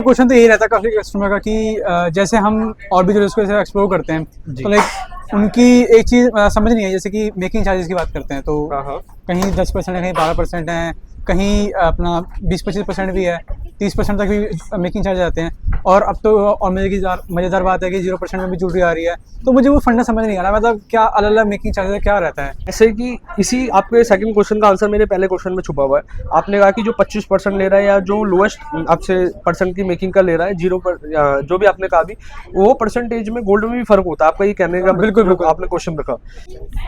Question तो यही रहता है काफी कस्टमर का कि जैसे हम और भी ज्वेलर्स को ऐसे एक्सप्लोर करते हैं तो लाइक उनकी एक चीज समझ नहीं है, जैसे कि मेकिंग चार्जेस की बात करते हैं तो कहीं 10% है, कहीं 12% है, कहीं अपना 20-25% भी है, 30% तक भी मेकिंग चार्ज आते हैं। और अब तो और मज़ेदार बात है कि 0% में भी ज्वेलरी आ रही है। तो मुझे वो फंडा समझ नहीं आ रहा, मतलब क्या अलग अलग मेकिंग चार्जेस क्या रहता है। ऐसे कि इसी आपके सेकंड क्वेश्चन का आंसर मेरे पहले क्वेश्चन में छुपा हुआ है। आपने कहा कि जो 25% ले रहा है या जो लोएस्ट आपसे परसेंट की मेकिंग का ले रहा है, जो भी आपने कहा भी, वो परसेंटेज में गोल्ड में भी फर्क होता है। आपका ये कहने का बिल्कुल आपने क्वेश्चन रखा।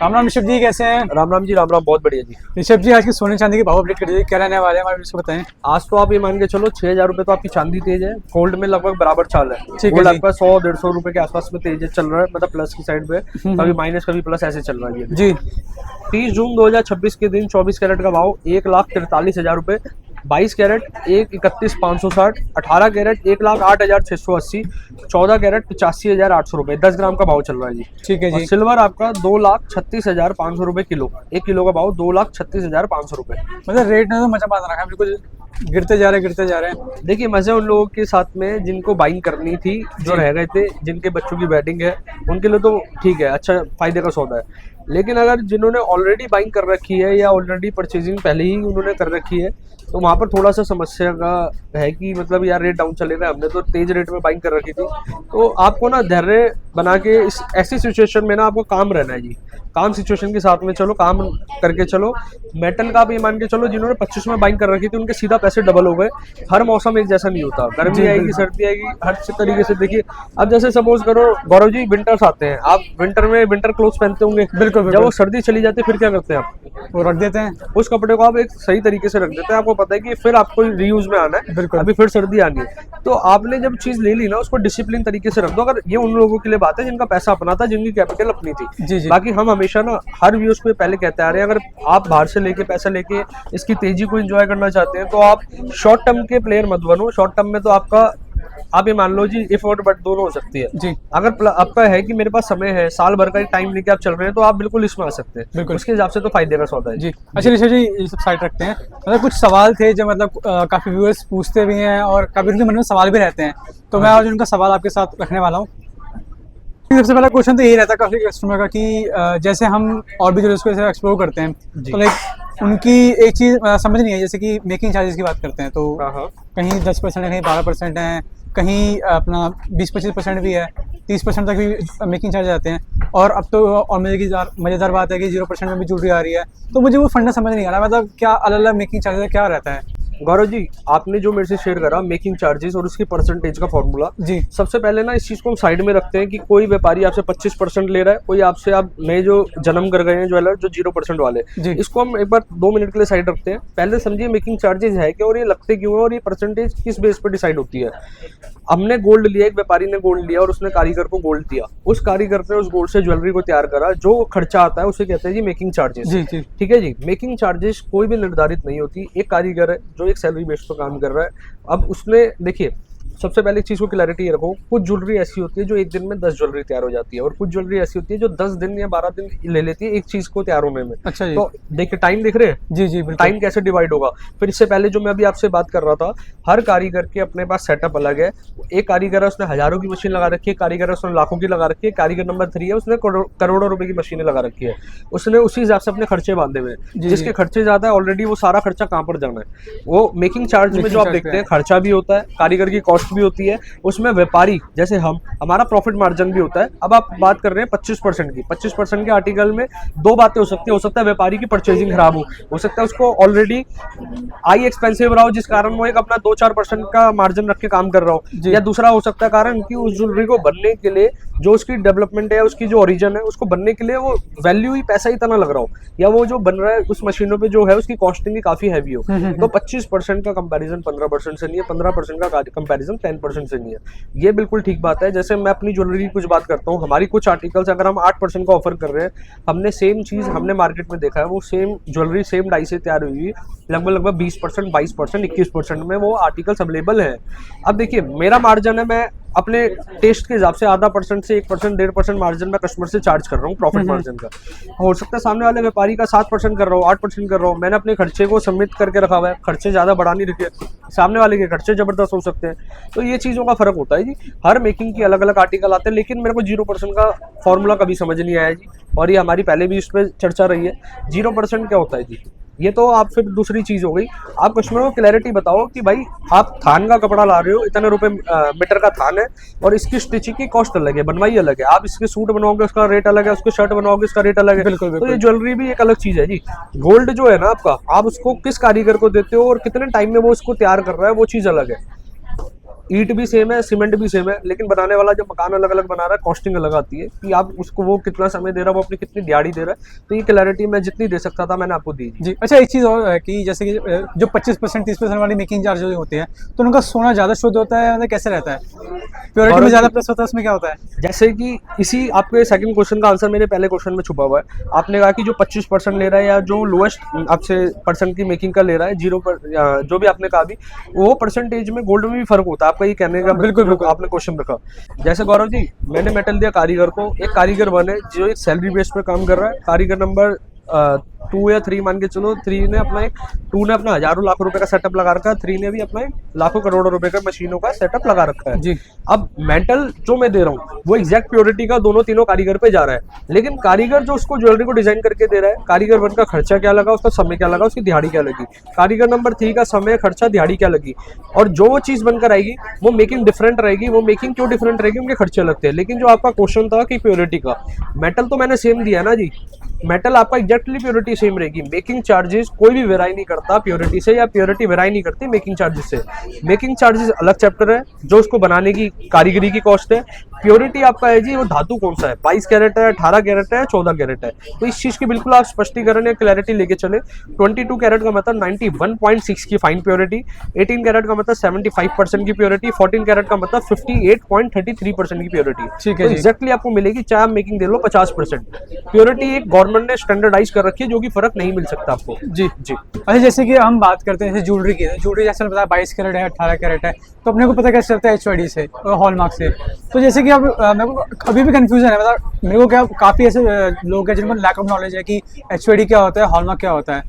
राम राम ऋषभ जी, कैसे हैं? राम राम जी, राम राम, बहुत बढ़िया जी। ऋषभ जी, आज की सोने चांदी के भाव अपडेट कर दीजिए, क्या रहने वाले हैं हमारे उसको बताएं। आज तो आप ये मान के चलो 6,000 रुपए तो आपकी चांदी तेज है, गोल्ड में लगभग बराबर चाल है। ठीक है गोल्ड जी। आपका 100-150 रुपए के आसपास में तेज चल रहा है, मतलब प्लस की साइड पे, कभी माइनस कभी प्लस ऐसे चल रहा है ये। जी 30 जून 2026 के दिन 24 कैरेट का भाव 1,43,000 रुपए, 22 कैरेट 1,31,560, 18 कैरेट 1,08,680, 14 कैरेट 85,800 रुपए 10 ग्राम का भाव चल रहा है जी। ठीक है जी। सिल्वर आपका 2,36,500 रुपए किलो, 1 किलो का भाव 2,36,500 रुपए। मतलब रेट ने तो मजा बांध रखा है, बिल्कुल गिरते जा रहे हैं। देखिए, मजे उन लोगों के साथ में जिनको बाइंग करनी थी, जो रह गए थे, जिनके बच्चों की वेडिंग है, उनके लिए तो ठीक है, अच्छा फायदे का सौदा है। लेकिन अगर जिन्होंने ऑलरेडी बाइंग कर रखी है या ऑलरेडी परचेजिंग पहले ही उन्होंने कर रखी है, तो वहाँ पर थोड़ा सा समस्या का है कि मतलब यार रेट डाउन चलेगा, हमने तो तेज रेट में बाइंग कर रखी थी। तो आपको ना धैर्य बना के इस ऐसी सिचुएशन में ना आपको काम रहना है जी। काम सिचुएशन के साथ में चलो, काम करके चलो। मेटल का भी मान के चलो, जिन्होंने 25 में बाइंग कर रखी थी उनके सीधा पैसे डबल हो गए। हर मौसम एक जैसा नहीं होता, गर्मी आएगी सर्दी आएगी, हर तरीके से देखिए। अब जैसे सपोज करो गौरव जी, विंटर्स आते हैं, आप विंटर में विंटर क्लोथ्स पहनते होंगे। बिल्कुल। जब वो सर्दी चली जाती है फिर क्या करते हैं आप? वो रख देते हैं, उस कपड़े को आप एक सही तरीके से रख देते हैं। आपको पता है कि फिर आपको रीयूज में आना है, बिल्कुल। अभी फिर सर्दी आनी है। तो आपने जब चीज ले ली ना, उसको डिसिप्लिन तरीके से रख दो। अगर ये उन लोगों के लिए बात है जिनका पैसा अपना था, जिनकी कैपिटल अपनी थी। जी। बाकी हम हमेशा ना हर व्यूज को पहले कहते आ रहे हैं, अगर आप बाहर से लेके पैसा लेके इसकी तेजी को एंजॉय करना चाहते हैं तो आप शॉर्ट टर्म के प्लेयर मत बनो। शॉर्ट टर्म में तो आपका, आप ये मान लो जी, इफ और बट दोनों हो सकती है जी। अगर आपका है कि मेरे पास समय है, साल भर का टाइम लेके आप चल रहे हैं, तो आप बिल्कुल इसमें आ सकते हैं। बिल्कुल। उसके हिसाब से तो फायदे का सौदा है जी। अच्छा ऋषभ जी, ये सब साइड रखते हैं, मतलब कुछ सवाल थे जो मतलब काफी व्यूअर्स पूछते भी हैं और काफी उनके मन में सवाल भी रहते हैं, तो मैं आज उनका सवाल आपके साथ रखने वाला हूँ। सबसे पहला क्वेश्चन तो यही रहता है काफी कस्टमर का कि जैसे हम और भी ज्वेलर्स को ऐसे एक्सप्लोर करते हैं तो लाइक उनकी एक चीज समझ नहीं है, जैसे कि मेकिंग चार्जेस की बात करते हैं तो कहीं 10% है, कहीं 12% है, कहीं अपना 20-25% भी है, 30% तक भी मेकिंग चार्ज आते हैं। और अब तो और मज़ेदार बात है कि 0% में भी ज्वेलरी आ रही है। तो मुझे वो फंडा समझ नहीं आ रहा, मतलब क्या अलग अलग मेकिंग चार्जेस क्या रहता है। गौरव जी, आपने जो मेरे से शेयर करा मेकिंग चार्जेस और उसकी परसेंटेज का फॉर्मूला जी। सबसे पहले ना इस चीज को हम साइड में रखते हैं कि कोई व्यापारी आपसे 25% ले रहा है, कोई आपसे, आप नए जो जन्म कर गए हैं ज्वेलर जो 0% वाले, इसको हम एक बार 2 मिनट के लिए साइड रखते हैं। पहले समझिए मेकिंग चार्जेस है क्या और ये लगते क्यों है और ये परसेंटेज किस बेस पर डिसाइड होती है। हमने गोल्ड लिया, एक व्यापारी ने गोल्ड लिया और उसने कारीगर को गोल्ड दिया। उस कारीगर ने उस गोल्ड से ज्वेलरी को तैयार करा, जो खर्चा आता है उसे कहते हैं जी मेकिंग चार्जेस। ठीक है जी। मेकिंग चार्जेस कोई भी निर्धारित नहीं होती। एक कारीगर है जो एक सैलरी बेस पर काम कर रहा है, अब उसने, देखिए सबसे पहले एक चीज को क्लैरिटी रखो, कुछ ज्वेलरी ऐसी होती है जो एक दिन में 10 ज्वेलरी तैयार हो जाती है और कुछ ज्वेलरी ऐसी होती है जो 10 दिन या 12 दिन ले लेती है एक चीज को तैयार होने में। अच्छा जी। तो देखिए टाइम देख रहे हैं जी। टाइम कैसे डिवाइड होगा। फिर इससे पहले जो मैं अभी आपसे बात कर रहा था, हर कारीगर के अपने पास सेटअप अलग है। एक कारीगर है उसने हजारों की मशीन लगा रखी है, कारीगर है उसने लाखों की लगा रखी है, कारीगर नंबर 3 है उसने करोड़ों रुपए की मशीनें लगा रखी है। उसने उसी हिसाब से अपने खर्चे बांधे हुए हैं। जिसके खर्चे ज्यादा है ऑलरेडी वो सारा खर्चा कहाँ पर जाना है, वो मेकिंग चार्ज में जो आप देखते हैं खर्चा भी होता है, कारीगर की कॉस्ट भी होती है, उसमें व्यापारी जैसे हमारा प्रॉफिट मार्जिन भी होता है। अब आप बात कर रहे हैं 25% की, 25% के आर्टिकल में दो बातें हो सकती है। हो सकता है व्यापारी की परचेजिंग खराब हो सकता है उसको ऑलरेडी आई एक्सपेंसिव रहा हो जिस कारण वो एक अपना 2-4% का मार्जिन रख के काम कर रहा हो, या दूसरा हो सकता है कारण कि उस ज्वेलरी को बनने के लिए जो उसकी डेवलपमेंट है, उसकी जो ओरिजिन है, उसको बनने के लिए वो वैल्यू ही पैसा ही इतना लग रहा हो, या वो जो बन रहा है उस मशीनों पे जो है उसकी कॉस्टिंग ही काफी हैवी हो। तो 25% का कंपैरिजन 15% से नहीं है, 15% का कंपैरिजन 10% से नहीं है। ये बिल्कुल ठीक बात है। जैसे मैं अपनी ज्वेलरी की कुछ बात करता हूँ, हमारी कुछ आर्टिकल्स अगर हम 8% का ऑफर कर रहे हैं, हमने सेम चीज हमने मार्केट में देखा है, वो सेम ज्वेलरी सेम डाई से तैयार हुई लगभग 20%, 22%, 21% में वो आर्टिकल्स अवेलेबल है। अब देखिए मेरा मार्जिन है, मैं अपने टेस्ट के हिसाब से आधा % से 1%, 1.5% मार्जिन मैं कस्टमर से चार्ज कर रहा हूँ, प्रॉफिट मार्जिन का। हो सकता है सामने वाले व्यापारी का 7% कर रहा हूँ, 8% कर रहा हूँ, मैंने अपने खर्चे को सबमिट करके रखा हुआ है, खर्चे ज्यादा बढ़ा नहीं रखे, सामने वाले के खर्चे जबरदस्त हो सकते हैं। तो ये चीजों का फर्क होता है जी। हर मेकिंग की अलग अलग आर्टिकल आते हैं, लेकिन मेरे को 0% का फॉर्मूला कभी समझ नहीं आया जी, और ये हमारी पहले भी इस पर चर्चा रही है। 0% क्या होता है जी? ये तो आप फिर दूसरी चीज हो गई। आप कस्टमर को क्लैरिटी बताओ कि भाई आप थान का कपड़ा ला रहे हो, इतने रुपए मीटर का थान है, और इसकी स्टिचिंग की कॉस्ट अलग है, बनवाई अलग है। आप इसके सूट बनवाओगे उसका रेट अलग है, उसके शर्ट बनवाओगे उसका रेट अलग है। बिल्कुल, तो बिल्कुल। ये ज्वेलरी भी एक अलग चीज है जी। गोल्ड जो है ना आपका, आप उसको किस कारीगर को देते हो और कितने टाइम में वो इसको तैयार कर रहा है, वो चीज अलग है। ईंट भी सेम है, सीमेंट भी सेम है, लेकिन बनाने वाला जब मकान अलग अलग बना रहा है, कॉस्टिंग अलग आती है कि आप उसको वो कितना समय दे रहा है, वो अपनी कितनी दिहाड़ी दे रहा है। तो ये क्लैरिटी मैं जितनी दे सकता था मैंने आपको दी जी। अच्छा, एक चीज़ और है कि जैसे कि जो 25% 30% वाली मेकिंग चार्ज जो होती है, तो उनका सोना ज़्यादा शुद्ध होता है, मतलब कैसे रहता है? प्योरिटी में ज़्यादा प्लस होता है, उसमें क्या होता है? जैसे कि इसी आपके सेकंड क्वेश्चन का आंसर मेरे पहले क्वेश्चन में छुपा हुआ है। आपने कहा कि जो 25% ले रहा है या जो लोएस्ट आपसे % की मेकिंग का ले रहा है, 0 पर जो भी आपने कहा भी, वो परसेंटेज में गोल्ड में भी फर्क होता है। आपका ये कहने का बिल्कुल, बिल्कुल। आपने क्वेश्चन रखा। जैसे गौरव जी, मैंने मेटल दिया कारीगर को, एक कारीगर बने जो एक सैलरी बेस पे काम कर रहा है, कारीगर नंबर 2 या 3 मान के चलो, 2 ने अपना हजारों लाखों रुपए का सेटअप लगा रखा है, 3 ने भी अपना लाखों करोड़ों रुपए का मशीनों का सेटअप लगा रखा है जी। अब मेटल जो मैं दे रहा हूँ वो एग्जैक्ट प्योरिटी का दोनों तीनों कारीगर पे जा रहा है, लेकिन कारीगर जो उसको ज्वेलरी को डिजाइन करके दे रहा है, कारीगर 1 का खर्चा क्या लगा, उसका समय क्या लगा, उसकी दिहाड़ी क्या लगी, कारीगर नंबर 3 का समय, खर्चा, दिहाड़ी क्या लगी, और जो वो चीज बनकर आएगी वो मेकिंग डिफरेंट रहेगी। वो मेकिंग क्यों डिफरेंट रहेगी? उनके खर्चे लगते हैं। लेकिन जो आपका क्वेश्चन था कि प्योरिटी का, मेटल तो मैंने सेम दिया ना जी, मेटल आपका एग्जैक्टली प्योरिटी सेम रहेगी। मेकिंग चार्जेस कोई भी वेराई नहीं करता प्योरिटी से, या प्योरिटी वेराई नहीं करती मेकिंग चार्जेस से। मेकिंग चार्जेस अलग चैप्टर है, जो उसको बनाने की कारीगरी की कॉस्ट है। प्योरिटी आपका है जी वो धातु कौन सा है, 22 कैरेट है, 18 कैरेट है, 14 कैरेट है। तो इस चीज की बिल्कुल आप स्पष्टीकरण या क्लैरिटी लेके चले। 22 कैरेट का मतलब 91.6 की फाइन प्योरिटी, 18 कैरेट का मतलब 75% की प्योरिटी, 14 कैरेट का मतलब 58.33% की प्योरिटी। ठीक है तो जी। एग्जैक्टली आपको मिलेगी, चाहे आप मेकिंग दे लो 50%। प्योरिटी एक गवर्नमेंट ने स्टैंडर्डाइज कर रखी है, जो कि फर्क नहीं मिल सकता आपको। जी जी। अच्छा, जैसे कि हम बात करते हैं जैसे ज्वेलरी की, ज्वेलरी जैसे बताया 22 कैरेट है, 18 कैरेट है, तो अपने को पता कैसे चलता है HYD से, हॉलमार्क से। तो जैसे कि अब मेरे को अभी भी कंफ्यूजन है, मतलब मेरे को क्या काफ़ी ऐसे लोग हैं जिनको लैक ऑफ नॉलेज है कि HYD क्या होता है, हॉलमार्क क्या होता है।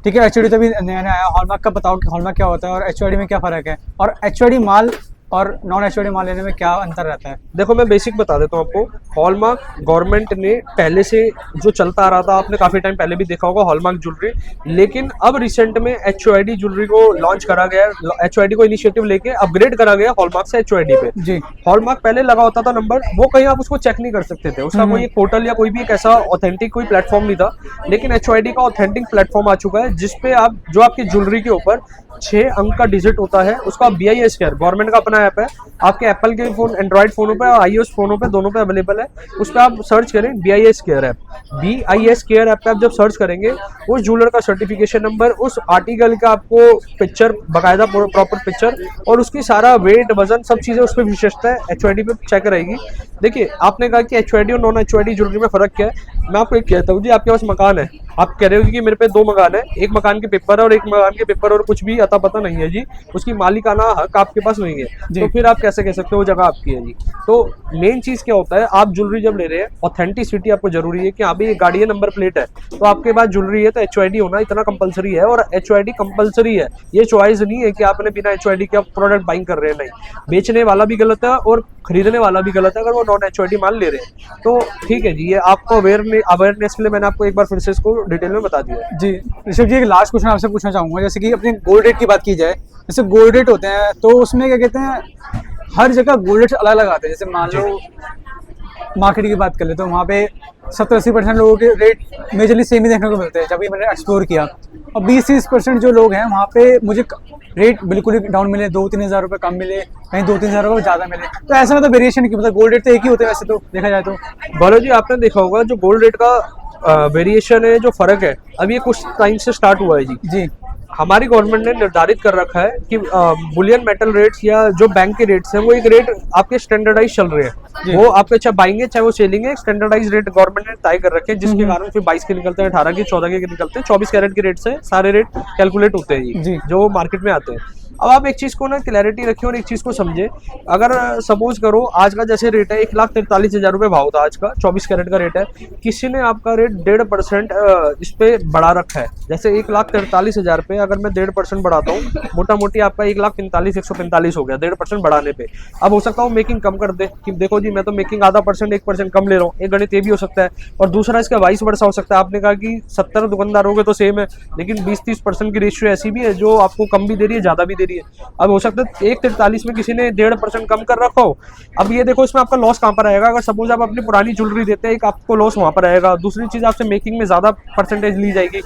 ठीक है, HYD तो अभी नया नया आया, हॉलमार्क का बताओ कि हॉलमार्क क्या होता है और HYD में क्या फ़र्क है, और HYD माल और नॉन HYD माल लेने में क्या अंतर रहता है? देखो मैं बेसिक बता देता हूँ आपको। हॉलमार्क गवर्नमेंट ने पहले से जो चलता आ रहा था, आपने काफी टाइम पहले भी देखा होगा हॉलमार्क ज्वेलरी, लेकिन अब रिसेंट में HYD ज्वेलरी को लॉन्च करा गया है। HYD को इनिशिएटिव लेके अपग्रेड करा गया हॉलमार्क से HYD पे। जी। हॉलमार्क पहले लगा होता था नंबर, वो कहीं आप उसको चेक नहीं कर सकते थे, उसका कोई एक पोर्टल या कोई भी एक ऐसा ऑथेंटिक कोई प्लेटफॉर्म नहीं था। लेकिन HYD का ऑथेंटिक प्लेटफॉर्म आ चुका है, जिसपे आप जो आपकी ज्वेलरी के ऊपर 6 अंक का डिजिट होता है, उसका BIS केयर गवर्नमेंट का अपना ऐप है, आपके एप्पल के फोन, एंड्रॉइड फोनों पे और iOS फोनों पे दोनों पे अवेलेबल है। उस पर आप सर्च करें BIS care app. BIS care app पे आप जब सर्च करेंगे, उस ज्वेलर का सर्टिफिकेशन नंबर, उस आर्टिकल का आपको पिक्चर, बाकायदा प्रॉपर पिक्चर, और उसकी सारा वेट, वजन, सब चीजें उस पर विशेषता है HYD पे चेक रहेगी। देखिए, आपने कहा कि HYD और नॉन HYD ज्वेलरी में फर्क क्या है, मैं आपको एक कहता हूँ जी। आपके पास मकान है, आप कह रहे हो कि मेरे पे 2 मकान है, एक मकान के पेपर है और एक मकान के पेपर और कुछ भी अता पता नहीं है जी, उसकी मालिकाना हक आपके पास नहीं है, तो फिर आप कैसे कह सकते हो वो जगह आपकी है जी। तो मेन चीज क्या होता है, आप ज्वेलरी जब ले रहे हैं, ऑथेंटिसिटी आपको जरूरी है कि हाँ भाई ये गाड़ी है, नंबर प्लेट है, तो आपके पास ज्वेलरी है तो HYD होना इतना कंपलसरी है, और HYD कंपलसरी है, ये चॉइस नहीं है कि आपने बिना HYD के प्रोडक्ट बाइंग कर रहे हैं। नहीं, बेचने वाला भी गलत है और खरीदने वाला भी गलत है अगर वो नॉन HYD माल ले रहे हैं। तो ठीक है जी, ये आपको अवेयरनेस के लिए मैंने आपको एक बार फिर से इसको डिटेल में बता दिया। जी ऋषभ जी, एक लास्ट क्वेश्चन आपसे पूछना चाहूँगा। जैसे कि अपने गोल्ड रेट की बात की जाए, जैसे गोल्ड रेट होते हैं तो उसमें क्या कहते हैं, हर जगह गोल्ड रेट अलग अलग आते हैं। जैसे मान लो मार्केट की बात कर ले तो वहाँ पे 70-80% लोगों के रेट मेजरली सेम ही देखने को मिलते हैं जब भी मैंने एक्सप्लोर किया, और 20-30% जो लोग हैं वहाँ पे मुझे रेट बिल्कुल ही डाउन मिले, 2-3 हज़ार रुपये कम मिले, कहीं 2-3 हज़ार रुपये ज़्यादा मिले। तो ऐसा मतलब वेरिएशन की, मतलब गोल्ड रेट तो एक ही होते हैं वैसे तो देखा जाए तो। बोलो जी, आपने देखा होगा जो गोल्ड रेट का वेरिएशन है, जो फर्क है, अब ये कुछ टाइम से स्टार्ट हुआ है जी। जी। हमारी गवर्नमेंट ने निर्धारित कर रखा है कि बुलियन मेटल रेट्स या जो बैंक के रेट्स हैं, वो एक रेट आपके स्टैंडर्डाइज चल रहे हैं। वो आपके चाहे बाइंग है चाहे वो सेलिंग है, स्टैंडर्डाइज रेट गवर्नमेंट ने तय कर रखे हैं, जिसके कारण फिर 22 के निकलते हैं, 18 के, 14 के निकलते हैं, 24 कैरेट के रेट से सारे रेट कैलकुलेट होते हैं जी, जो मार्केट में आते हैं। अब आप एक चीज को ना क्लैरिटी रखें और एक चीज को समझे। अगर सपोज करो आज का जैसे रेट है 1,43,000 रुपये भाव था आज का, 24 कैरेट का रेट है, किसी ने आपका रेट 1.5% इस पे बढ़ा रखा है। जैसे 1,43,000 पे अगर मैं 1.5% बढ़ाता हूँ, मोटा मोटी आपका 1,45,145 हो गया 1.5% बढ़ाने पे। अब हो सकता है मेकिंग कम कर दे कि देखो जी मैं तो मेकिंग आधा परसेंट 1% कम ले रहा हूँ, एक गणित ये भी हो सकता है। और दूसरा इसका वाइस वर्सा हो सकता है, आपने कहा कि 70 दुकानदार हो गए तो सेम है, लेकिन 20-30% की रेशियो ऐसी भी है जो आपको कम भी दे रही है, ज्यादा भी दे रही है। अब हो सकता है 1,43 में किसी ने 1.5% कम कर रखा हो। अब ये देखो इसमें आपका लॉस कहाँ पर आएगा, अगर सपोज आप अपनी पुरानी ज्वेलरी देते हैं, एक आपको लॉस वहां पर आएगा, दूसरी चीज आपसे मेकिंग में ज्यादा परसेंटेज ली जाएगी।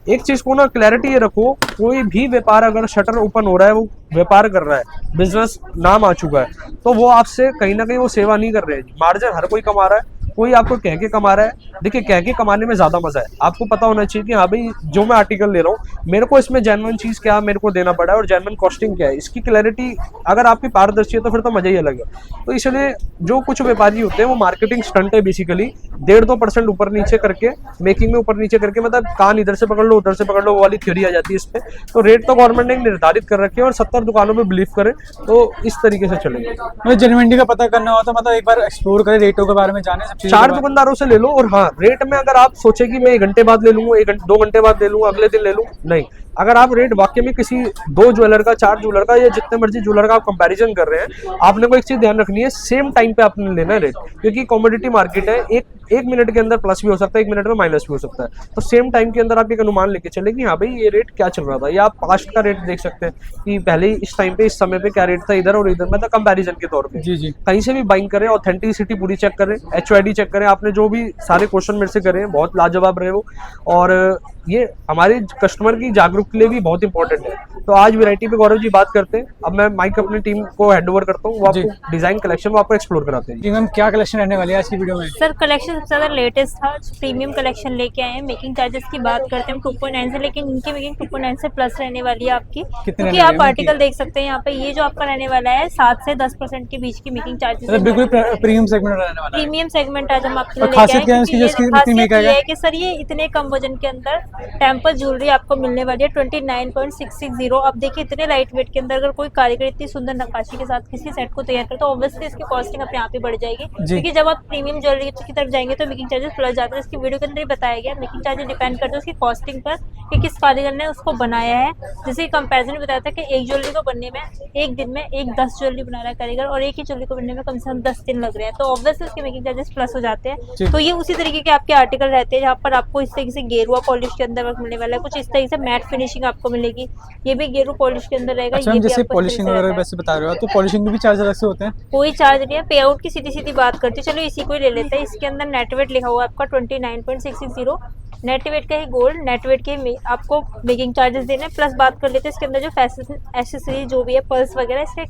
एक चीज को ना क्लैरिटी ये रखो, कोई भी व्यापार अगर शटर ओपन हो रहा है, वो व्यापार कर रहा है, बिजनेस नाम आ चुका है, तो वो आपसे कहीं ना कहीं वो सेवा नहीं कर रहे हैं। मार्जिन हर कोई कमा रहा है, कोई आपको कह के कमा रहा है। देखिए कह के कमाने में ज्यादा मजा है, आपको पता होना चाहिए कि हाँ भाई जो मैं आर्टिकल ले रहा हूँ मेरे को इसमें जेन्युइन चीज क्या मेरे को देना पड़ा है और जेन्युइन कॉस्टिंग क्या है, इसकी क्लैरिटी अगर आपकी पारदर्शी है तो फिर तो मजा ही अलग है। तो इसलिए जो कुछ व्यापारी होते हैं वो मार्केटिंग स्टंट है बेसिकली, 1.5-2% ऊपर नीचे करके, मेकिंग में ऊपर नीचे करके, मतलब कान इधर से पकड़ लो उधर से पकड़ लो, वो वाली थ्योरी आ जाती है इस पे। तो रेट तो गवर्नमेंट ने निर्धारित कर रखे हैं और 70 दुकानों पे बिलीव करें तो इस तरीके से चलेगा। मतलब जेन्युइनिटी का पता करना हो तो मतलब एक बार एक्सप्लोर करें, रेटों के बारे में जाने, सब चीज़ों 4 के बारे दुकानदारों से ले लो। और हाँ, रेट में अगर आप सोचे कि मैं 1 घंटे बाद ले लूंगा, 2 घंटे बाद ले लूंगा, अगले दिन ले लूं, नहीं। अगर आप रेट वाकई में किसी 2 ज्वेलर का, 4 ज्वेलर का या जितने मर्जी ज्वेलर का आप कंपैरिजन कर रहे हैं, आपने को एक चीज ध्यान रखनी है, सेम टाइम पे आपने लेना है रेट, क्योंकि कमोडिटी मार्केट है, एक मिनट के अंदर प्लस भी हो सकता है, 1 मिनट में माइनस भी हो सकता है। तो सेम टाइम के अंदर आप एक अनुमान लेके चले कि हाँ भाई ये रेट क्या चल रहा था, या आप पास्ट का रेट देख सकते हैं कि पहले इस टाइम पे इस समय पे क्या रेट था इधर और इधर, मतलब कंपैरिजन के तौर पे। जी जी। कहीं से भी बाइंग करें, ऑथेंटिसिटी पूरी चेक करें, HYD चेक करें, आपने जो भी सारे क्वेश्चन मेरे से करे बहुत लाजवाब रहे वो, और ये हमारे कस्टमर की जागरूक के लिए भी बहुत इंपॉर्टेंट है। तो आज वैरायटी पे गौरव जी बात करते हैं। अब मैं माइक अपनी टीम को हैंडओवर करता हूँ, वो आपको डिजाइन कलेक्शन वो आपको एक्सप्लोर कराते हैं। जी मैम, क्या कलेक्शन रहने वाली है आज की वीडियो में? सर कलेक्शन सबसे ज़्यादा लेटेस्ट था, प्रीमियम कलेक्शन लेके आए हैं। मेकिंग चार्जेस की बात करते हैं 2.9 से, लेकिन इनकी मेकिंग 2.9 से प्लस रहने वाली है आपकी, क्योंकि आप आर्टिकल देख सकते हैं यहाँ पे। ये जो आपका रहने वाला है 7 से 10% के बीच की मेकिंग चार्जेस, बिल्कुल प्रीमियम सेगमेंट रहने वाला है। प्रीमियम सेगमेंट आज हम आपके लिए और लेके आए खासियत क्या है इसकी, जो इसकी खासियत ये है कि सर ये इतने कम वजन के अंदर टेम्पल ज्वेलरी आपको मिलने वाली है 29.660। अब देखिए इतने लाइट वेट के अंदर अगर कोई कारीगर इतनी सुंदर नक्काशी के साथ किसी सेट को तैयार करे तो ऑब्वियसली इसकी कॉस्टिंग अपने आप ही बढ़ जाएगी, क्योंकि जब आप प्रीमियम ज्वेलरी की तरफ जाएंगे तो मेकिंग चार्जेस प्लस जाते हैं। इसकी वीडियो के अंदर ही बताया गया, मेकिंग चार्जेस डिपेंड करते हैं उसकी कॉस्टिंग पर कि किस कारीगर ने उसको बनाया है। जैसे कंपैरिजन बताया था कि एक ज्वेलरी को बनने में एक दिन में 10 ज्वेलरी बना रहा है कारीगर, और एक ही ज्वेलरी को बनने में कम से कम 10 दिन लग रहे हैं, तो ऑब्वियसली उसके मेकिंग चार्जेस प्लस हो जाते हैं। तो ये उसी तरीके के आपके आर्टिकल रहते हैं जहाँ पर आपको इस तरीके से गेरुआ पॉलिश के अंदर वर्क मिलने वाला है, कुछ इस तरीके से मैट फिनिशिंग आपको मिलेगी, ये भी गेरू पॉलिश के अंदर रहेगा। अच्छा, ये जैसे पॉलिशिंग वगैरह वैसे बता रहे हो, तो पॉलिशिंग में भी चार्ज अलग से होते हैं? कोई चार्ज नहीं है, पे आउट की सीधी सीधी बात करते हैं। चलो इसी को ही ले लेते हैं। इसके अंदर नेटवेट लिखा हुआ है आपका 29.660, नेटवेट का ही गोल्ड, नेटवेट के आपको मेकिंग चार्जेस देने, प्लस बात कर लेते हैं इसके अंदर जो फैशन एसेसरी जो भी है, पर्स वगैरह, इसका एक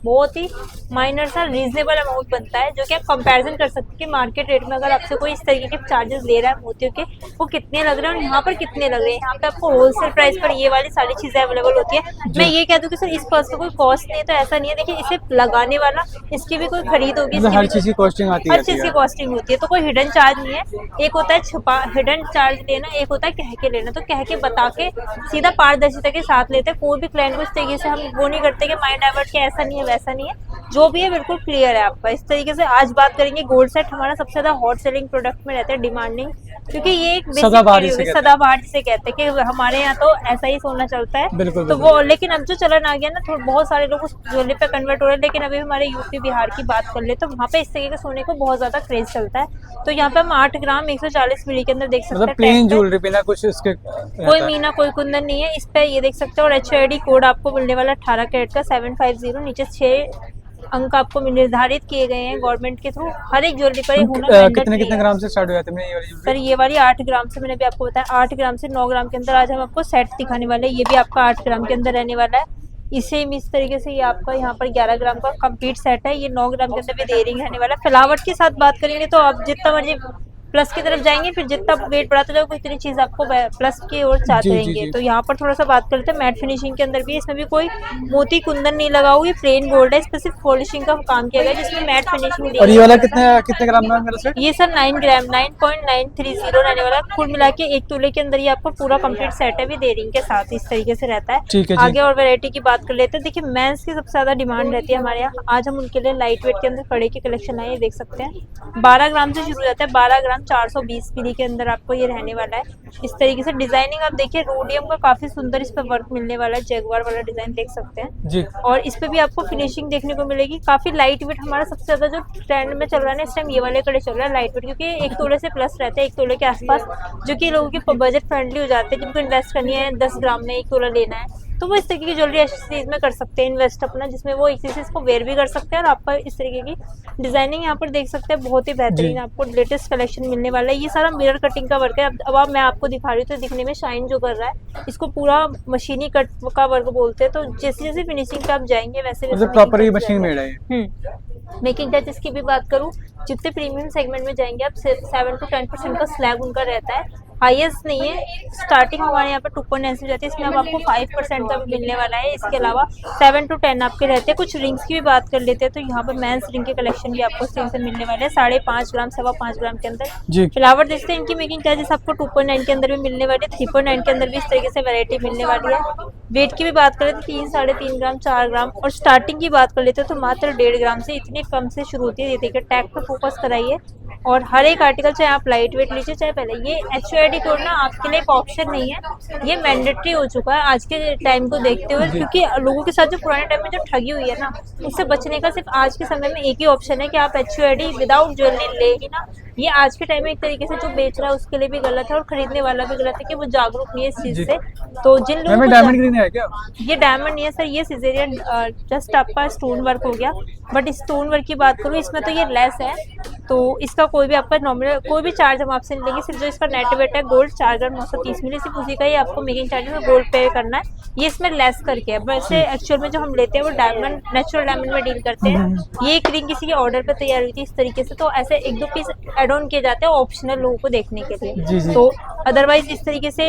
बहुत ही माइनर सा रीजनेबल अमाउंट बनता है, जो कि आप कंपैरिजन कर सकते हैं कि मार्केट रेट में अगर आपसे कोई इस तरीके के चार्जेस ले रहा है मोतियों के, वो कितने लग रहे हैं और यहाँ पर कितने लग रहे हैं। यहाँ पे आपको होलसेल प्राइस पर ये वाली सारी चीजें अवेलेबल होती है। मैं ये कह दूं कि सर इस पर्स का कोई कॉस्ट नहीं है, तो ऐसा नहीं है। देखिए इसे लगाने वाला, इसकी भी कोई खरीद होगी, हर चीज की कॉस्टिंग आती है, हर चीज की कॉस्टिंग होती है, तो कोई हिडन चार्ज नहीं है। एक होता है छुपा हिडन चार्ज लेना, एक होता है कह के लेना। तो कह के बता के सीधा पारदर्शिता के साथ लेते हैं, कोई भी क्लाइंट को इस तरीके से हम वो नहीं करते कि माइंड डाइवर्ट के ऐसा नहीं है वैसा नहीं है, जो भी है बिल्कुल क्लियर है आपका। इस तरीके से आज बात करेंगे गोल्ड सेट, हमारा सबसे ज्यादा हॉट सेलिंग प्रोडक्ट में रहता है, डिमांडिंग, क्योंकि ये एक सदाबहार जिसे कहते हैं कि हमारे यहाँ तो ऐसा ही सोना चलता है। बिल्कुल, तो वो, लेकिन अब जो चलन आ गया ना, बहुत सारे लोग उस ज्वेलरी पे कन्वर्ट हो रहे हैं, लेकिन अभी हमारे यूपी बिहार की बात कर ले तो वहाँ पे इस तरीके के सोने को बहुत ज्यादा क्रेज चलता है। तो यहाँ पे हम 8 ग्राम 140 मिली के अंदर देख सकते हैं, प्लेन ज्वेलरी पे ना कुछ इसके कोई मीना कोई कुंदन नहीं है इस पे, ये देख सकते हो। और HYD कोड आपको मिलने वाला 18 कैरेट का 750, नीचे 6 अंक आपको निर्धारित किए गए हैं गवर्नमेंट के थ्रू। हर एक ज्वेलरी पर कितने ग्राम से स्टार्ट हो जाते हैं ये वाली? सर ये वाली 8 ग्राम से, मैंने भी आपको बताया 8 ग्राम से 9 ग्राम के अंदर आज हम आपको सेट दिखाने वाले हैं। ये भी आपका 8 ग्राम के अंदर रहने वाला है। इसे इस तरीके से ये आपका यहाँ पर 11 ग्राम का कंप्लीट सेट है। ये 9 ग्राम के अंदर भी देयरिंग रहने वाला है। फ्लावट के साथ बात करेंगे तो आप जितना मर्जी प्लस की तरफ जाएंगे, फिर जितना वेट बढ़ाते जाओगे उतनी चीज आपको प्लस की ओर जाते जी, रहेंगे। जी। तो यहाँ पर थोड़ा सा बात करते हैं मैट फिनिशिंग के अंदर भी, इसमें भी कोई मोती कुंदन नहीं लगा हुआ, ये प्लेन गोल्ड है, इस पर सिर्फ पॉलिशिंग का काम किया गया है, जिसमें मैट फिनिशिंग दी और ये गई वाला है। कितने कितने ग्राम में है मेरा सेट? ये सर 9 ग्राम 9.930 रहने वाला है। कुल मिला के 1 तोले के अंदर ये आपको पूरा कंप्लीट सेट है, भी रिंग के साथ इस तरीके से रहता है। ठीक है जी। आगे और वैरायटी की बात कर लेते हैं। देखिए मेंस की सबसे ज्यादा डिमांड रहती है हमारे यहाँ, आज हम उनके लिए लाइट वेट के अंदर कड़े की कलेक्शन आए, ये देख सकते हैं 12 ग्राम से शुरू हो जाता है, 12 ग्राम 420 मिली के अंदर आपको ये रहने वाला है। इस तरीके से डिजाइनिंग आप देखिए, रोडियम का काफी सुंदर इस पे वर्क मिलने वाला है, जैगवार वाला डिजाइन देख सकते हैं जी। और इस पे भी आपको फिनिशिंग देखने को मिलेगी। काफी लाइट वेट हमारा सबसे ज्यादा जो ट्रेंड में चल रहा है ना इस टाइम, ये वाले कड़े चल रहा है लाइट वेट, क्योंकि 1 तोले से प्लस रहते हैं, 1 तोले के आसपास, जो कि लोगों के बजट फ्रेंडली हो जाते हैं, जिनको इन्वेस्ट करनी है 10 ग्राम में 1 तोला लेना है, तो वो इस तरीके की ज्वेलरी एक्सेसरीज में कर सकते हैं इन्वेस्ट अपना, जिसमें वो एक चीज को वेयर भी कर सकते हैं। और आपका इस तरीके की डिजाइनिंग यहाँ पर देख सकते हैं, बहुत ही बेहतरीन आपको लेटेस्ट कलेक्शन मिलने वाला है। ये सारा मिरर कटिंग का वर्क है। अब मैं आपको दिखा रही हूँ तो दिखने में शाइन जो कर रहा है, इसको पूरा मशीनी कट का वर्क बोलते हैं। तो जैसे जैसे फिनिशिंग पे आप जाएंगे वैसे मतलब प्रॉपर ही मशीन मेड है ये। मेकिंग टचेस की भी बात करूँ, जितने प्रीमियम सेगमेंट में जाएंगे आप 7 to 10% का स्लैब उनका रहता है, हाईएस्ट नहीं है। स्टार्टिंग हमारे यहाँ पर 2.9 से जाती है, इसमें अब आपको 5% तक मिलने वाला है। इसके अलावा 7 to 10 आपके रहते हैं। कुछ रिंग्स की भी बात कर लेते हैं तो यहाँ पर मेंस रिंग के कलेक्शन भी आपको सेम से मिलने वाले हैं 5.5 ग्राम 5.25 ग्राम के अंदर। जी। फ्लावर देखते हैं, इनकी मेकिंग चार्जेस आपको 2.9 के अंदर भी मिलने वाली है, 3.9 के अंदर भी इस तरीके से वैरायटी मिलने वाली है। वेट की भी बात करें तो 3, 3.5 ग्राम 4 ग्राम, और स्टार्टिंग की बात कर लेते हैं तो मात्र 1.5 ग्राम से इतने कम से शुरू होती है। ये देखिए टैग पे फोकस कराइए, और हर एक आर्टिकल चाहे आप लाइट वेट लीजिए चाहे पहले, ये HUID कोड ना आपके लिए एक ऑप्शन नहीं है, ये मैंडेटरी हो चुका है आज के टाइम को देखते हुए, क्योंकि लोगों के साथ जो पुराने टाइम में जो ठगी हुई है ना, उससे बचने का सिर्फ आज के समय में एक ही ऑप्शन है कि आप HUID विदाउट ज्वेलरी ले ही ना। ये आज के टाइम में एक तरीके से जो बेच रहा है उसके लिए भी गलत है और खरीदने वाला भी गलत है कि वो जागरूक नहीं है इस चीज से। तो जिन लोगों को डायमंड ग्रीन है क्या? ये डायमंड नहीं है सर, ये सिजेरियन जस्ट आपका स्टोन वर्क हो गया। बट स्टोन वर्क की बात करूँ इसमें तो ये लेस है, तो इसका कोई भी आपका नॉमिनल कोई भी चार्ज हम आपसे नहीं लेंगे, सिर्फ जो इसका नेट वेट है गोल्ड 4 ग्राम 930 मिली, सिर्फ उसी का ही आपको मेकिंग चार्जेस और गोल्ड पे करना है। ये इसमें लेस करके है, वैसे एक्चुअल में जो हम लेते हैं वो डायमंड नेचुरल डायमंड में डील करते हैं। ये एक रिंग किसी के ऑर्डर पे तैयार हुई थी इस तरीके से, तो ऐसे 1-2 पीस एड ऑन किए जाते हैं ऑप्शनल लोगों को देखने के जी, लिए। जी। तो अदरवाइज इस तरीके से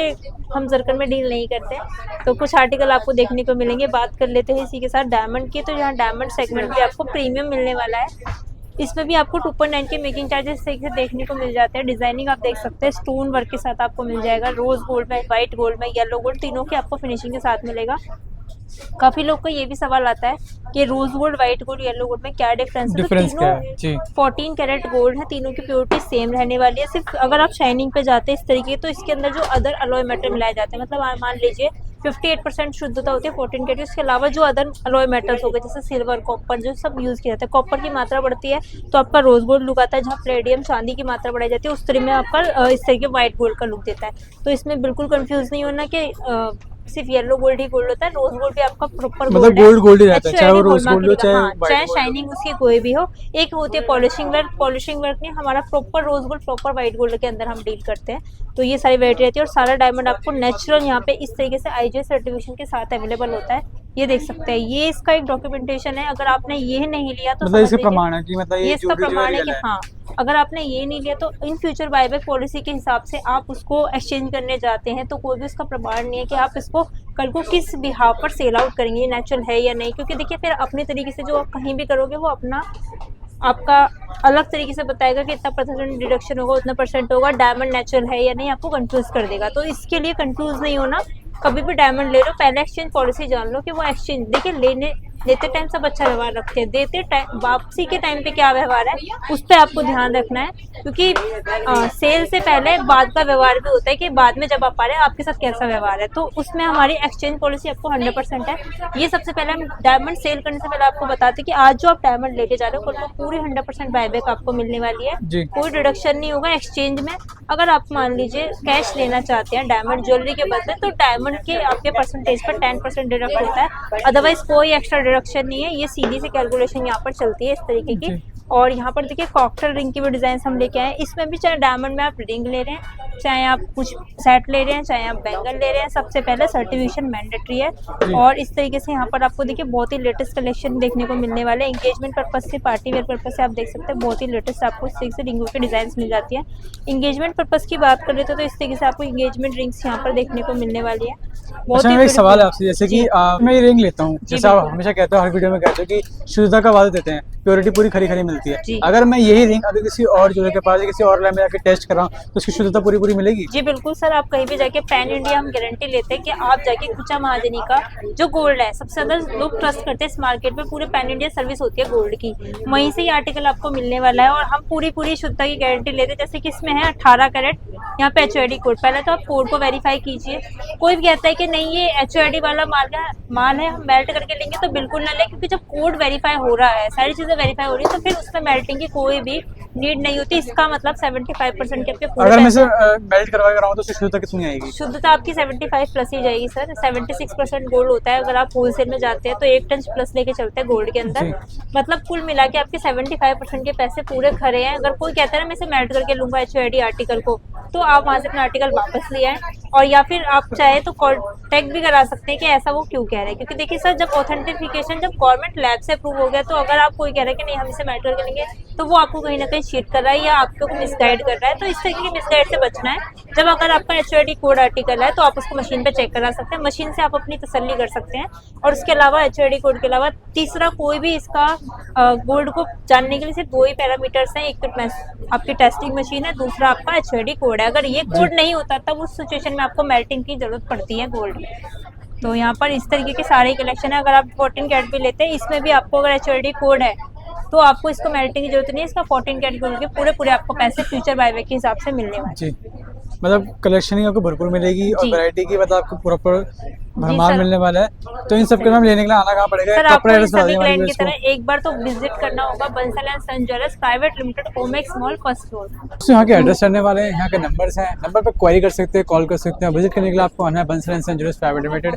हम जरकन में डील नहीं करते। तो कुछ आर्टिकल आपको देखने को मिलेंगे। बात कर लेते हैं इसी के साथ डायमंड की, तो यहाँ डायमंड सेगमेंट भी आपको प्रीमियम मिलने वाला है। इसमें भी आपको 2.9 के मेकिंग चार्जेस से देखने को मिल जाते हैं। डिजाइनिंग आप देख सकते हैं स्टोन वर्क के साथ आपको मिल जाएगा, रोज गोल्ड में, व्हाइट गोल्ड में, येलो गोल्ड, तीनों की आपको फिनिशिंग के साथ मिलेगा। काफी लोग को ये भी सवाल आता है कि rose gold, white gold, yellow gold में क्या डिफरेंस है। डिफरेंस क्या है? जी। 14 कैरेट गोल्ड है, तीनों की प्योरिटी सेम रहने वाली है। सिर्फ अगर आप शाइनिंग पे जाते हैं इस तरीके, तो इसके अंदर जो अदर अलॉय मेटल मिलाए जाते हैं, मतलब आप मान लीजिए 58% शुद्धता होती है 14 कैरेट, इसके अलावा जो अदर अलॉय मेटल्स हो गए जैसे सिल्वर, कॉपर, जो सब यूज किया जाता है। कॉपर की मात्रा बढ़ती है तो आपका रोज गोल्ड लुक आता है, जहाँ प्लेडियम चांदी की मात्रा बढ़ाई जाती है उस तरह में आपका इस तरीके व्हाइट गोल्ड का लुक देता है। तो इसमें बिल्कुल कंफ्यूज नहीं होना कि सिर्फ येलो गोल्ड ही गोल्ड होता है, रोज गोल्ड भी आपका प्रॉपर मतलब गोल्ड ही रहता है, चाहे वो रोज गोल्ड हो चाहे शाइनिंग उसकी कोई भी हो। एक होती है पॉलिशिंग वर्क नहीं, हमारा proper rose gold proper white gold के अंदर हम डील करते हैं। तो ये सारी वैरायटी रहती है और सारा डायमंड आपको नेचुरल यहाँ पे इस तरीके से IGI सर्टिफिकेशन के साथ अवेलेबल होता है। ये देख सकते हैं, ये इसका एक डॉक्यूमेंटेशन है। अगर आपने ये नहीं लिया तो मतलब इसका प्रमाण है कि मतलब ये इसका प्रमाण है कि हाँ, अगर आपने ये नहीं लिया तो इन फ्यूचर बायबैक पॉलिसी के हिसाब से आप उसको एक्सचेंज करने जाते हैं तो कोई भी उसका प्रमाण नहीं है कि आप इसको कल को किस बिहाफ पर सेल आउट करेंगे, ये नेचुरल है या नहीं। क्योंकि देखिए फिर अपने तरीके से जो आप कहीं भी करोगे वो अपना आपका अलग तरीके से बताएगा कि इतना % डिडक्शन होगा, उतना % होगा, डायमंड नेचुरल है या नहीं, आपको कंफ्यूज कर देगा। तो इसके लिए कंफ्यूज नहीं होना, कभी भी डायमंड ले लो, पहले एक्सचेंज पॉलिसी जान लो कि वो एक्सचेंज, देखिए लेते टाइम सब अच्छा व्यवहार रखते हैं, देते टाइम वापसी के टाइम पे क्या व्यवहार है उस पर आपको ध्यान रखना है। क्योंकि सेल से पहले बाद का व्यवहार भी होता है कि बाद में जब आप आ रहे हैं आपके साथ कैसा व्यवहार है, तो उसमें हमारी एक्सचेंज पॉलिसी आपको 100% है। ये सबसे पहले हम डायमंड सेल करने से पहले आपको बताते हैं कि आज जो आप डायमंड लेके जा रहे हो कल को पूरी 100% बायबैक आपको मिलने वाली है, कोई डिडक्शन नहीं होगा एक्सचेंज में। अगर आप मान लीजिए कैश लेना चाहते हैं डायमंड ज्वेलरी के बदले, तो डायमंड के आपके परसेंटेज पर 10% डिडक्ट होता है, अदरवाइज कोई एक्स्ट्रा डिडक्शन नहीं है। ये सीधी से कैलकुलेशन यहाँ पर चलती है इस तरीके की। और यहाँ पर देखिए कॉकटेल रिंग की भी डिजाइन हम लेके आए हैं। इसमें भी चाहे डायमंड में आप रिंग ले रहे हैं, चाहे आप कुछ सेट ले रहे हैं, चाहे आप बैंगल ले रहे हैं, सबसे पहले सर्टिफिकेशन मैंडेटरी है। और इस तरीके से यहाँ पर आपको देखिए बहुत ही लेटेस्ट कलेक्शन देखने को मिलने वाले हैं। एंगेजमेंट पर्पज से, पार्टी वेयर पर्पज से आप देख सकते हैं बहुत ही लेटेस्ट आपको इस तरीके से रिंगों की डिजाइन मिल जाती है। एंगेजमेंट पर्पज की बात कर रहे थे तो इस तरीके से आपको एंगेजमेंट रिंग्स यहाँ पर देखने को मिलने वाली है। बहुत अच्छा, ही मेरा एक beautiful। सवाल है आपसे, जैसे कि मैं ये रिंग लेता हूँ, जैसे आप बिल्कुल। हमेशा कहते हो, हर वीडियो में कहते हो कि शुद्धता का वादा देते हैं, प्योरिटी पूरी खरी खरी मिलती जी। है। अगर मैं यही रिंग अगर किसी और ज्वेलर के पास या किसी और लैब में जाके टेस्ट कराऊं तो उसकी शुद्धता पूरी पूरी मिलेगी? जी बिल्कुल सर, आप कहीं भी जाके पैन इंडिया हम गारंटी लेते हैं कि आप जाके कुचा महाजनी का जो गोल्ड है, सबसे ज्यादा लोग ट्रस्ट करते हैं इस मार्केट में, पूरे पैन इंडिया सर्विस होती है गोल्ड की, वहीं से ही आर्टिकल आपको मिलने वाला है। और हम पूरी पूरी शुद्धता की गारंटी लेते हैं। जैसे कि इसमें है 18 कैरेट, यहाँ पे HOD कोड, पहले तो आप कोड को वेरीफाई कीजिए। कोई भी कहता है कि नहीं ये HOD वाला माल है, हम मेल्ट करके लेंगे, तो बिल्कुल ना लें, क्योंकि जब कोड वेरीफाई हो रहा है, सारी चीजें वेरीफाई हो रही है, तो फिर उसमें मेल्टिंग की कोई भी नीड नहीं होती। इसका मतलब 75% के आपके पूरे अगर मैं पैसे- इसे मेल्ट करवा कर आऊँ तो उसकी शुद्धता कितनी आएगी? शुद्धता आपकी 75 प्लस ही जाएगी सर। 76% गोल्ड होता है। अगर आप होलसेल में जाते हैं तो 1 टन प्लस लेके चलते हैं गोल्ड के अंदर। मतलब कुल मिला के आपके 75% के पैसे पूरे खरे हैं। अगर कोई कहता है ना मैं इसे मेल्ट करके लूंगा HOD आर्टिकल को, तो आप वहां से अपना आर्टिकल वापस ले आए, और या फिर आप चाहे तो कॉन्टेक्ट भी करा सकते हैं कि ऐसा वो क्यों कह रहे हैं। क्योंकि देखिए सर, जब ऑथेंटिफिकेशन जब गवर्नमेंट लैब से अप्रूव हो गया, तो अगर आप कोई कह रहे हैं कि नहीं हम इसे मेल्ट करके लेंगे, तो वो आपको कहीं ना कहीं चीट कर रहा है या आपको मिसगाइड कर रहा है। तो इस तरीके के मिसगाइड से बचना है। जब अगर आपका HOD कोड आर्टिकल है तो आप उसको मशीन पे चेक करा सकते हैं, मशीन से आप अपनी तसल्ली कर सकते हैं। और उसके अलावा HOD कोड के अलावा तीसरा कोई भी इसका गोल्ड को जानने के लिए सिर्फ 2 ही पैरामीटर्स हैं। एक तो आपकी टेस्टिंग मशीन है, दूसरा आपका HOD कोड है। अगर ये कोड नहीं होता तब उस सिचुएशन में आपको मेल्टिंग की जरूरत पड़ती है गोल्ड में। तो यहाँ पर इस तरीके के सारे कलेक्शन है। अगर आप 14 कैरेट भी लेते हैं, इसमें भी आपको अगर HOD कोड है तो आपको इसको मेल्टिंग की जरूरत नहीं है। इसका 14 कैरेट गोल्ड के पूरे आपको पैसे फ्यूचर बायबैक के हिसाब से मिलने वाले जी, मतलब कलेक्शन ही आपको भरपूर मिलेगी और जी। वैरायटी की मतलब आपको प्रॉपर भरमार सर। मिलने वाला है। तो इन सब के नाम लेने के लिए आना कहाँ पड़ेगा? सर, कपड़ा आपको इन एड्रेस बता सभी दिया हमारे क्लाइंट की व्यूअर्स को। तरह एक बार तो विजिट करना होगा Bansal and son jewellers private limited, Omaxe mall, first floor. तो यहाँ के एड्रेस करने वाले हैं, यहाँ के नंबर्स हैं, नंबर पर क्वेरी कर सकते हैं, कॉल कर सकते हैं। विजिट करने के लिए आपको आना है Bansal and son jewellers private limited,